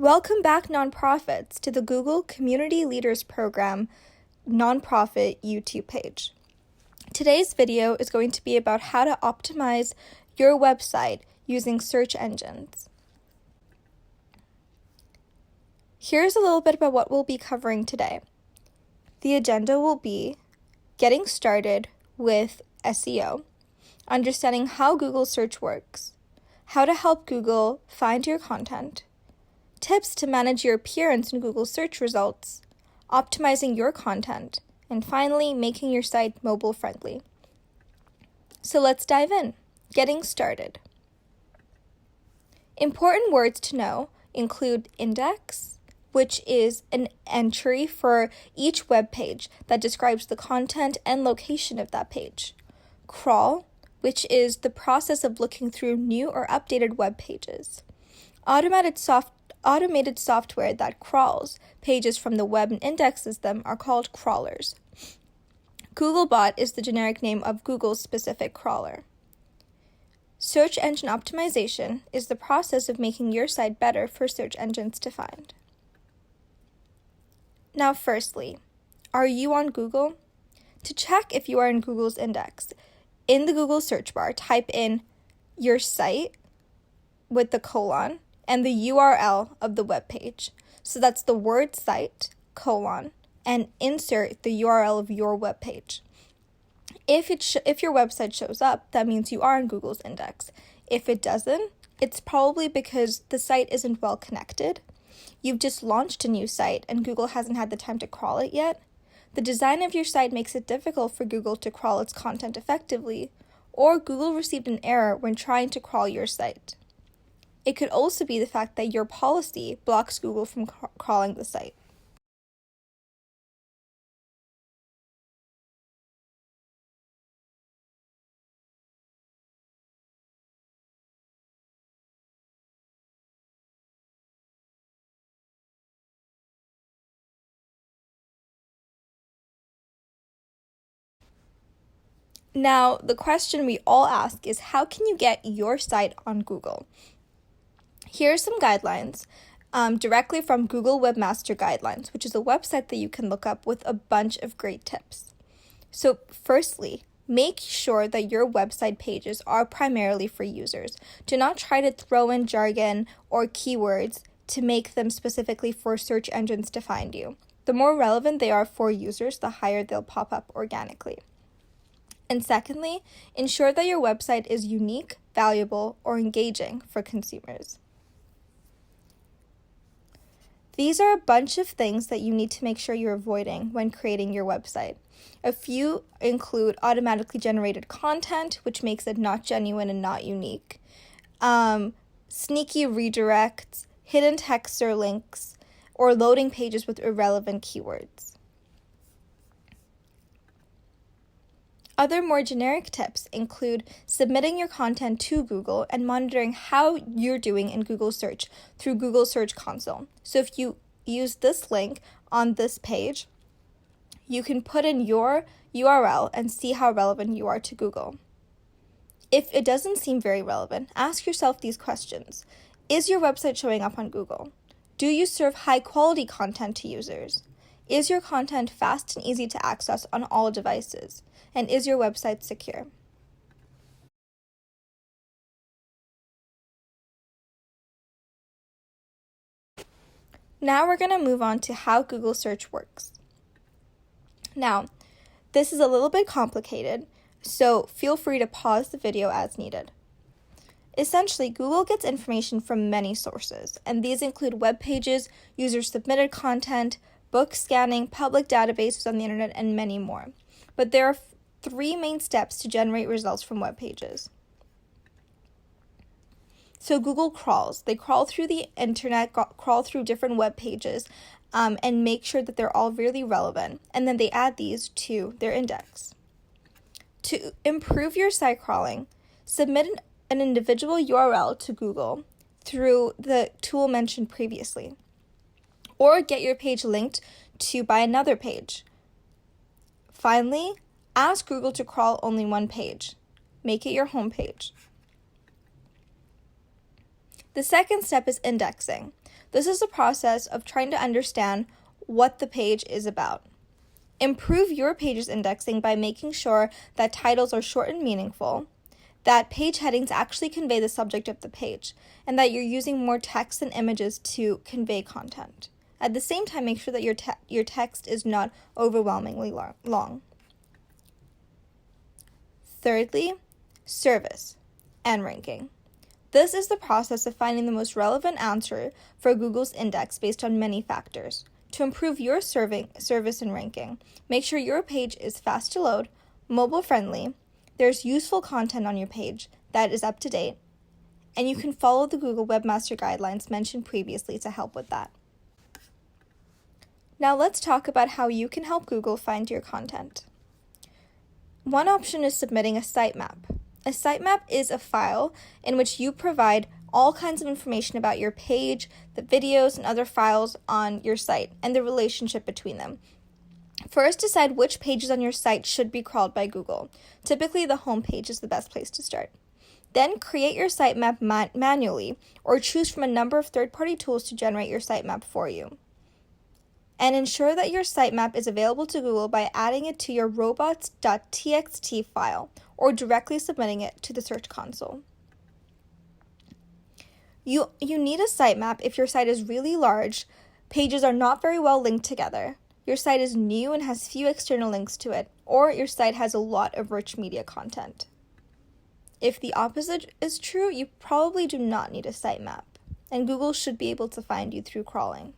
Welcome back, nonprofits, to the Google Community Leaders Program nonprofit YouTube page. Today's video is going to be about how to optimize your website using search engines. Here's a little bit about what we'll be covering today. The agenda will be getting started with SEO, understanding how Google search works, how to help Google find your content, tips to manage your appearance in Google search results, optimizing your content, and finally, making your site mobile friendly. So let's dive in. Getting started. Important words to know include index, which is an entry for each web page that describes the content and location of that page. Crawl, which is the process of looking through new or updated web pages. Automated software that crawls pages from the web and indexes them are called crawlers. Googlebot is the generic name of Google's specific crawler. Search engine optimization is the process of making your site better for search engines to find. Now, firstly, are you on Google? To check if you are in Google's index, in the Google search bar, type in your site with the colon and the URL of the web page. So that's the word site, colon, and insert the URL of your web page. If your website shows up, that means you are in Google's index. If it doesn't, it's probably because the site isn't well connected. You've just launched a new site and Google hasn't had the time to crawl it yet. The design of your site makes it difficult for Google to crawl its content effectively, or Google received an error when trying to crawl your site. It could also be the fact that your policy blocks Google from crawling the site. Now, the question we all ask is, how can you get your site on Google? Here are some guidelines directly from Google Webmaster Guidelines, which is a website that you can look up with a bunch of great tips. So firstly, make sure that your website pages are primarily for users. Do not try to throw in jargon or keywords to make them specifically for search engines to find you. The more relevant they are for users, the higher they'll pop up organically. And secondly, ensure that your website is unique, valuable, or engaging for consumers. These are a bunch of things that you need to make sure you're avoiding when creating your website. A few include automatically generated content, which makes it not genuine and not unique, sneaky redirects, hidden text or links, or loading pages with irrelevant keywords. Other more generic tips include submitting your content to Google and monitoring how you're doing in Google Search through Google Search Console. So if you use this link on this page, you can put in your URL and see how relevant you are to Google. If it doesn't seem very relevant, ask yourself these questions. Is your website showing up on Google? Do you serve high-quality content to users? Is your content fast and easy to access on all devices? And is your website secure? Now we're going to move on to how Google Search works. Now, this is a little bit complicated, so feel free to pause the video as needed. Essentially, Google gets information from many sources, and these include web pages, user-submitted content, book scanning, public databases on the internet, and many more. But there are three main steps to generate results from web pages. So Google crawls. They crawl through the internet, crawl through different web pages, and make sure that they're all really relevant. And then they add these to their index. To improve your site crawling, submit an individual URL to Google through the tool mentioned previously, or get your page linked to by another page. Finally, ask Google to crawl only one page. Make it your home page. The second step is indexing. This is the process of trying to understand what the page is about. Improve your page's indexing by making sure that titles are short and meaningful, that page headings actually convey the subject of the page, and that you're using more text and images to convey content. At the same time, make sure that your text is not overwhelmingly long. Thirdly, service and ranking. This is the process of finding the most relevant answer for Google's index based on many factors. To improve your service and ranking, make sure your page is fast to load, mobile friendly, there's useful content on your page that is up to date, and you can follow the Google Webmaster Guidelines mentioned previously to help with that. Now let's talk about how you can help Google find your content. One option is submitting a sitemap. A sitemap is a file in which you provide all kinds of information about your page, the videos, and other files on your site, and the relationship between them. First, decide which pages on your site should be crawled by Google. Typically, the home page is the best place to start. Then, create your sitemap manually, or choose from a number of third-party tools to generate your sitemap for you. And ensure that your sitemap is available to Google by adding it to your robots.txt file, or directly submitting it to the Search Console. You need a sitemap if your site is really large, pages are not very well linked together, your site is new and has few external links to it, or your site has a lot of rich media content. If the opposite is true, you probably do not need a sitemap, and Google should be able to find you through crawling.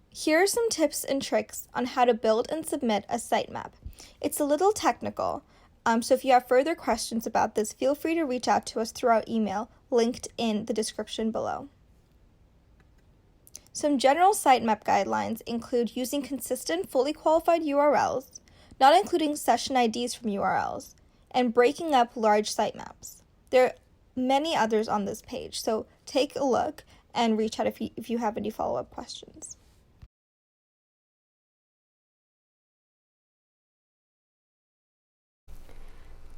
Here are some tips and tricks on how to build and submit a sitemap. It's a little technical, so if you have further questions about this, feel free to reach out to us through our email linked in the description below. Some general sitemap guidelines include using consistent, fully qualified URLs, not including session IDs from URLs, and breaking up large sitemaps. There are many others on this page, so take a look and reach out if you have any follow-up questions.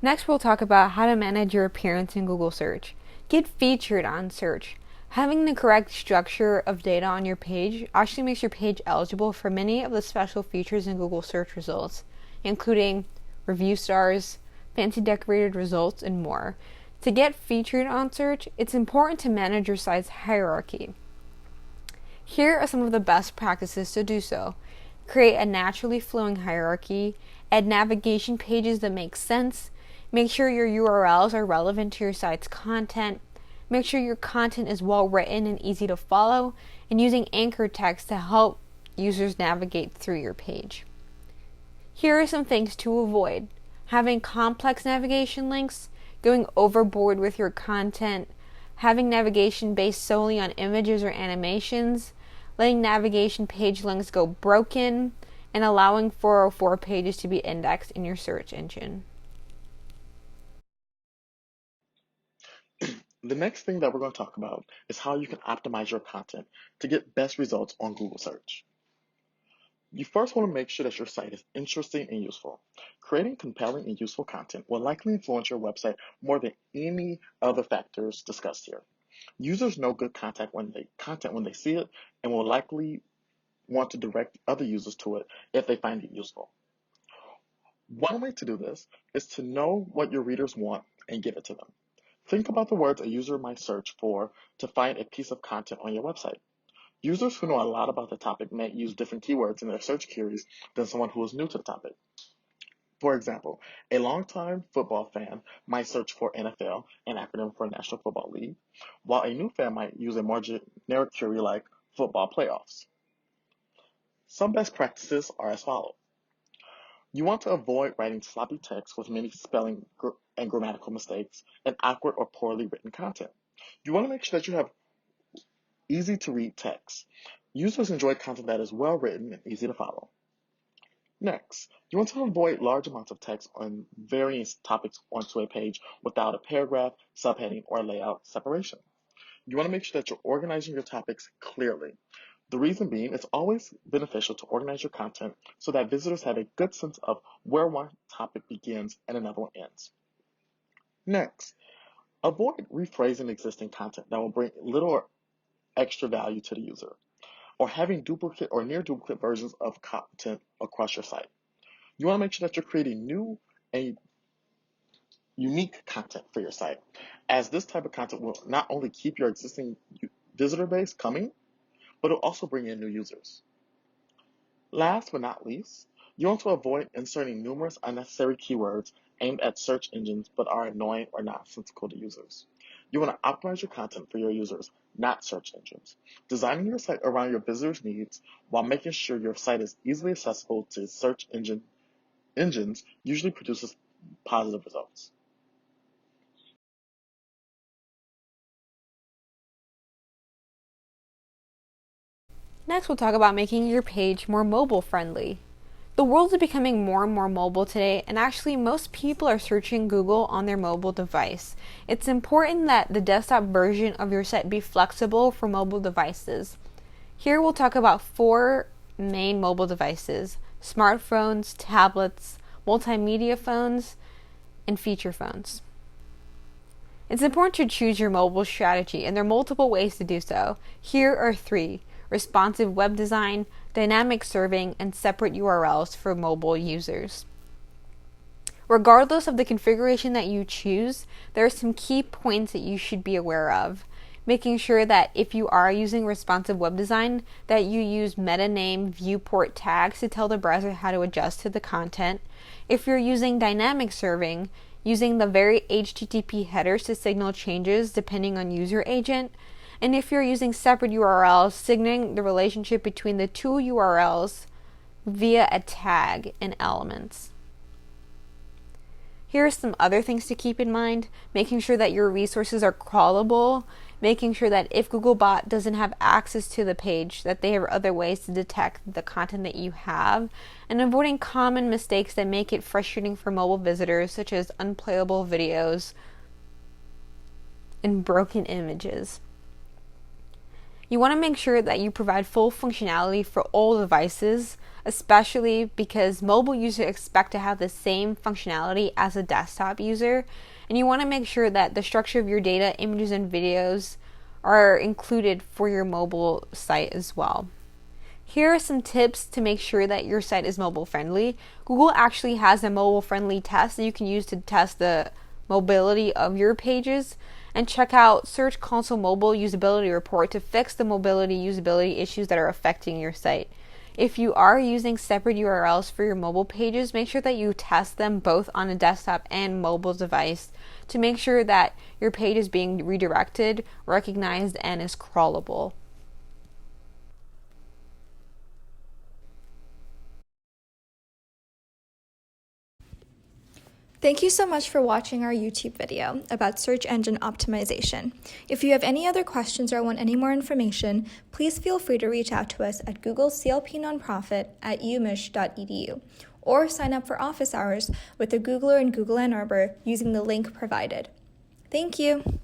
Next, we'll talk about how to manage your appearance in Google search. Get featured on search. Having the correct structure of data on your page actually makes your page eligible for many of the special features in Google search results, including review stars, fancy decorated results, and more. To get featured on search, it's important to manage your site's hierarchy. Here are some of the best practices to do so. Create a naturally flowing hierarchy, add navigation pages that make sense, make sure your URLs are relevant to your site's content, make sure your content is well written and easy to follow, and using anchor text to help users navigate through your page. Here are some things to avoid. Having complex navigation links, going overboard with your content, having navigation based solely on images or animations, letting navigation page links go broken, and allowing 404 pages to be indexed in your search engine. The next thing that we're going to talk about is how you can optimize your content to get best results on Google search. You first want to make sure that your site is interesting and useful. Creating compelling and useful content will likely influence your website more than any other factors discussed here. Users know good content when they see it and will likely want to direct other users to it if they find it useful. One way to do this is to know what your readers want and give it to them. Think about the words a user might search for to find a piece of content on your website. Users who know a lot about the topic may use different keywords in their search queries than someone who is new to the topic. For example, a longtime football fan might search for NFL, an acronym for National Football League, while a new fan might use a more generic query like football playoffs. Some best practices are as follows. You want to avoid writing sloppy text with many spelling and grammatical mistakes and awkward or poorly written content. You want to make sure that you have easy to read text. Users enjoy content that is well written and easy to follow. Next, you want to avoid large amounts of text on various topics onto a page without a paragraph, subheading, or layout separation. You want to make sure that you're organizing your topics clearly. The reason being, it's always beneficial to organize your content so that visitors have a good sense of where one topic begins and another one ends. Next, Avoid rephrasing existing content that will bring little or extra value to the user, or having duplicate or near duplicate versions of content across your site. You want to make sure that you're creating new and unique content for your site, as this type of content will not only keep your existing visitor base coming, but it'll also bring in new users. Last but not least, you want to avoid inserting numerous unnecessary keywords aimed at search engines but are annoying or nonsensical to users. You want to optimize your content for your users, not search engines. Designing your site around your visitors' needs while making sure your site is easily accessible to search engines usually produces positive results. Next, we'll talk about making your page more mobile friendly. The world is becoming more and more mobile today, and actually most people are searching Google on their mobile device. It's important that the desktop version of your site be flexible for mobile devices. Here we'll talk about 4 main mobile devices: smartphones, tablets, multimedia phones, and feature phones. It's important to choose your mobile strategy, and there are multiple ways to do so. Here are 3: responsive web design, dynamic serving, and separate URLs for mobile users. Regardless of the configuration that you choose, there are some key points that you should be aware of. Making sure that if you are using responsive web design, that you use meta name viewport tags to tell the browser how to adjust to the content. If you're using dynamic serving, using the very HTTP headers to signal changes depending on user agent. And if you're using separate URLs, signaling the relationship between the 2 URLs via a tag in Elements. Here are some other things to keep in mind: making sure that your resources are crawlable, making sure that if Googlebot doesn't have access to the page, that they have other ways to detect the content that you have, and avoiding common mistakes that make it frustrating for mobile visitors, such as unplayable videos and broken images. You want to make sure that you provide full functionality for all devices, especially because mobile users expect to have the same functionality as a desktop user, and you want to make sure that the structure of your data, images, and videos are included for your mobile site as well. Here are some tips to make sure that your site is mobile friendly. Google actually has a mobile friendly test that you can use to test the mobility of your pages, and check out Search Console Mobile Usability Report to fix the mobility usability issues that are affecting your site. If you are using separate URLs for your mobile pages, make sure that you test them both on a desktop and mobile device to make sure that your page is being redirected, recognized, and is crawlable. Thank you so much for watching our YouTube video about search engine optimization. If you have any other questions or want any more information, please feel free to reach out to us at Google CLP Nonprofit at umich.edu, or sign up for office hours with a Googler in Google Ann Arbor using the link provided. Thank you.